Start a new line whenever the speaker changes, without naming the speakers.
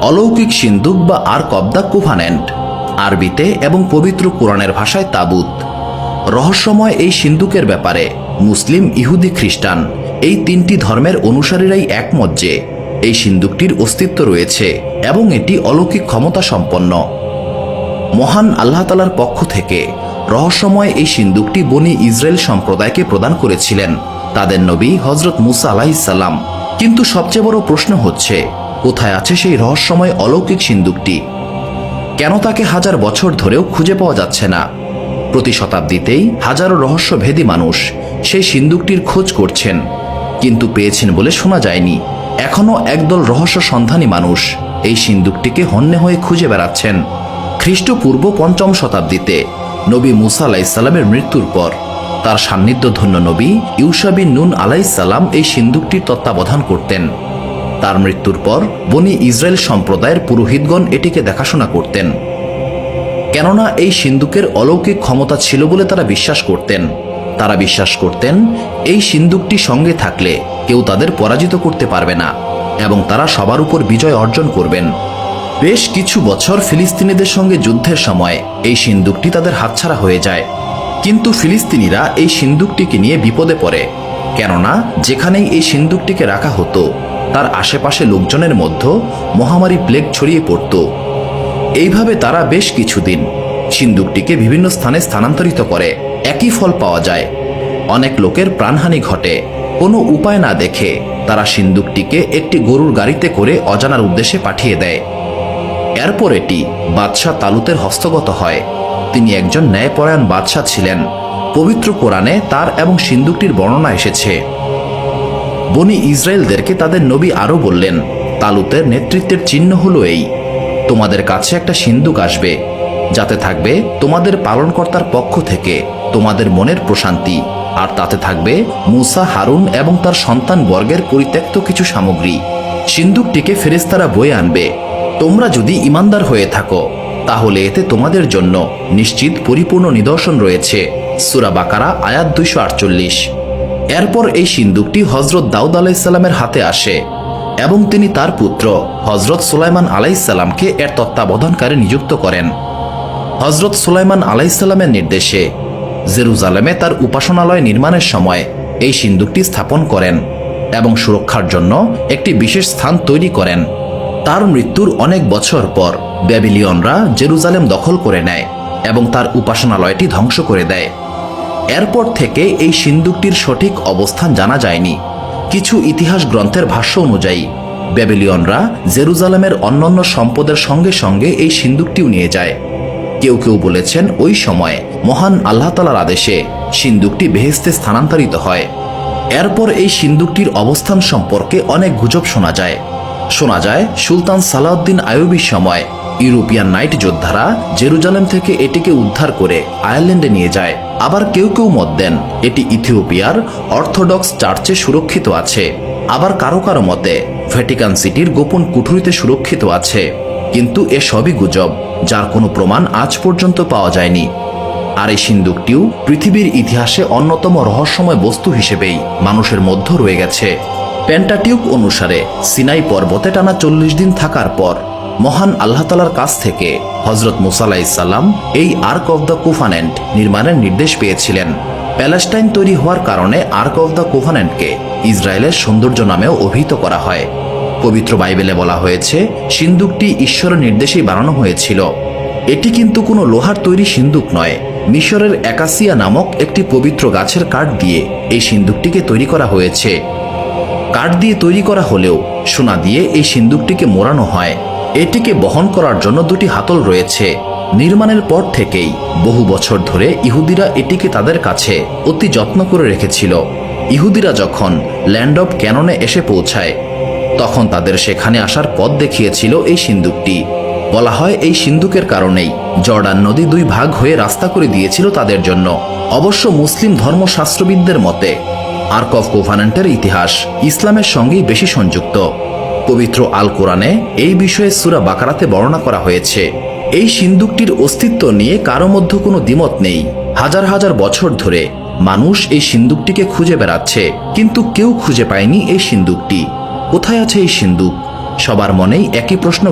অলৌকিক সিন্দুক বা arc of the কোভানেন্ট, আরবিতে এবং পবিত্র কোরআনের ভাষায় তাবুত। রহস্যময় এই সিন্দুকের ব্যাপারে মুসলিম, ইহুদি, খ্রিস্টান এই তিনটি ধর্মের অনুসারীরাই একমত যে এই সিন্দুকটির অস্তিত্ব রয়েছে এবং এটি অলৌকিক ক্ষমতা সম্পন্ন। মহান আল্লাহ তাআলার পক্ষ থেকে রহস্যময় এই সিন্দুকটি বনি ইসরায়েল সম্প্রদায়কে প্রদান করেছিলেন তাদের নবী হযরত মুসা আলাইহিস সালাম। কিন্তু সবচেয়ে বড় প্রশ্ন হচ্ছে, কোথায় আছে সেই রহস্যময় অলৌকিক সিন্দুকটি? কেন তাকে হাজার বছর ধরেও খুঁজে পাওয়া যাচ্ছে না? প্রতি শতাব্দীতেই হাজারো রহস্যভেদী মানুষ সেই সিন্দুকটির খোঁজ করছেন, কিন্তু পেয়েছেন বলে শোনা যায়নি। এখনও একদল রহস্য সন্ধানী মানুষ এই সিন্দুকটিকে হন্যে হয়ে খুঁজে বেড়াচ্ছেন। খ্রিস্টপূর্ব ৫ম শতাব্দীতে নবী মুসা আলাইহিস সালামের মৃত্যুর পর তার সান্নিধ্যধন্য নবী ইউশা বিন নুন আলাইহিস সালাম এই সিন্দুকটির তত্ত্বাবধান করতেন। তার মৃত্যুর পর বনি ইসরায়েল সম্প্রদায়ের পুরোহিতগণ এটিকে দেখাশোনা করতেন, কেননা এই সিন্দুকের অলৌকিক ক্ষমতা ছিল বলে তারা বিশ্বাস করতেন। তারা বিশ্বাস করতেন এই সিন্দুকটি সঙ্গে থাকলে কেউ তাদের পরাজিত করতে পারবে না এবং তারা সবার উপর বিজয় অর্জন করবেন। বেশ কিছু বছর ফিলিস্তিনিদের সঙ্গে যুদ্ধের সময় এই সিন্দুকটি তাদের হাতছাড়া হয়ে যায়। কিন্তু ফিলিস্তিনিরা এই সিন্দুকটিকে নিয়ে বিপদে পড়ে, কেননা যেখানেই এই সিন্দুকটিকে রাখা হতো তার আশেপাশে লোকজনের মধ্যে মহামারী প্লেগ ছড়িয়ে পড়ত। এইভাবে তারা বেশ কিছুদিন সিন্দুকটিকে বিভিন্ন স্থানে স্থানান্তরিত করে। একই ফল পাওয়া যায়, অনেক লোকের প্রাণহানি ঘটে। কোনো উপায় না দেখে তারা সিন্দুকটিকে একটি গরুর গাড়িতে করে অজানার উদ্দেশ্যে পাঠিয়ে দেয়। এরপর এটি বাদশাহ তালুতের হস্তগত হয়। তিনি একজন ন্যায়পরায়ণ বাদশাহ ছিলেন। পবিত্র কোরআনে তার এবং সিন্দুকটির বর্ণনা এসেছে। বনি ইসরায়েলদেরকে তাদের নবী আরও বললেন, তালুতের নেতৃত্বের চিহ্ন হলো এই, তোমাদের কাছে একটা সিন্দুক আসবে, যাতে থাকবে তোমাদের পালনকর্তার পক্ষ থেকে তোমাদের মনের প্রশান্তি, আর তাতে থাকবে মুসা, হারুন এবং তার সন্তান বর্গের পরিত্যক্ত কিছু সামগ্রী। সিন্দুকটিকে ফেরেশতারা বয়ে আনবে। তোমরা যদি ঈমানদার হয়ে থাকো তাহলে এতে তোমাদের জন্য নিশ্চিত পরিপূর্ণ নিদর্শন রয়েছে। সূরা বাকারা আয়াত 248। এরপর এই সিন্দুকটি হযরত দাউদ আলাইহিস সালামের হাতে আসে এবং তিনি তার পুত্র হযরত সুলাইমান আলাইহিস সালামকে এর তত্ত্বাবধানকারী নিযুক্ত করেন। হযরত সুলাইমান আলাইহিস সালামের নির্দেশে জেরুজালেমে তার উপাসনালয় নির্মাণের সময় এই সিন্দুকটি স্থাপন করেন এবং সুরক্ষার জন্য একটি বিশেষ স্থান তৈরি করেন। তার মৃত্যুর অনেক বছর পর ব্যাবিলিয়নরা জেরুজালেম দখল করে নেয় এবং তার উপাসনালয়টি ধ্বংস করে দেয়। এরপর থেকে এই সিন্দুকটির সঠিক অবস্থান জানা যায়নি। কিছু ইতিহাস গ্রন্থের ভাষ্য অনুযায়ী ব্যাবিলিয়নরা জেরুজালেমের অন্যান্য সম্পদের সঙ্গে সঙ্গে এই সিন্দুকটিও নিয়ে যায়। কেউ কেউ বলেছেন ওই সময় মহান আল্লাহ তাআলার আদেশে সিন্দুকটি বেহেশতে স্থানান্তরিত হয়। এরপর এই সিন্দুকটির অবস্থান সম্পর্কে অনেক গুজব শোনা যায় সুলতান সালাউদ্দিন আইয়ুবীর সময় ইউরোপিয়ান নাইট যোদ্ধারা জেরুজালেম থেকে এটিকে উদ্ধার করে আয়ারল্যান্ডে নিয়ে যায়। আবার কেউ কেউ মত দেন এটি ইথিওপিয়ার অর্থোডক্স চার্চে সুরক্ষিত আছে। আবার কারো কারো মতে ভ্যাটিকান সিটির গোপন কুঠুরিতে সুরক্ষিত আছে। কিন্তু এ সবই গুজব, যার কোনো প্রমাণ আজ পর্যন্ত পাওয়া যায়নি। আর এই সিন্দুকটিও পৃথিবীর ইতিহাসে অন্যতম রহস্যময় বস্তু হিসেবেই মানুষের মধ্যে রয়ে গেছে। পেন্টাটিউক অনুসারে সিনাই পর্বতে টানা 40 দিন থাকার পর মহান আল্লাহ তাআলার কাছ থেকে হযরত মুসা আলাইহিস সালাম এই আর্ক অব দ্য কোভানেন্ট নির্মাণের নির্দেশ পেয়েছিলেন। প্যালেস্টাইন তৈরি হওয়ার কারণে আর্ক অব দ্য কোভানেন্টকে ইসরায়েলের সৌন্দর্য নামেও অভিহিত করা হয়। পবিত্র বাইবেলে বলা হয়েছে সিন্দুকটি ঈশ্বরের নির্দেশেই বানানো হয়েছিল। এটি কিন্তু কোনো লোহার তৈরি সিন্দুক নয়। মিশরের একাসিয়া নামক একটি পবিত্র গাছের কাঠ দিয়ে এই সিন্দুকটিকে তৈরি করা হয়েছে। কাঠ দিয়ে তৈরি করা হলেও সোনা দিয়ে এই সিন্দুকটিকে মোড়ানো হয়। এটিকে বহন করার জন্য 2টি হাতল রয়েছে। নির্মাণের পর থেকেই বহু বছর ধরে ইহুদিরা এটিকে তাদের কাছে অতি যত্ন করে রেখেছিল। ইহুদিরা যখন ল্যান্ড অব ক্যাননে এসে পৌঁছায় তখন তাদের সেখানে আসার পথ দেখিয়েছিল এই সিন্দুকটি। বলা হয় এই সিন্দুকের কারণেই জর্ডান নদী 2 ভাগ হয়ে রাস্তা করে দিয়েছিল তাদের জন্য। অবশ্য মুসলিম ধর্মশাস্ত্রবিদদের মতে আর্ক অফ কোভানেন্টের ইতিহাস ইসলামের সঙ্গেই বেশি সংযুক্ত। পবিত্র আল কোরআনে এই বিষয়ে সূরা বাকারাতে বর্ণনা করা হয়েছে। এই সিন্দুকটির অস্তিত্ব নিয়ে কারো মধ্যে কোনো দ্বিমত নেই। হাজার হাজার বছর ধরে মানুষ এই সিন্দুকটিকে খুঁজে বেড়াচ্ছে, কিন্তু কেউ খুঁজে পায়নি এই সিন্দুকটি। কোথায় আছে এই সিন্দুক? সবার মনেই একই প্রশ্ন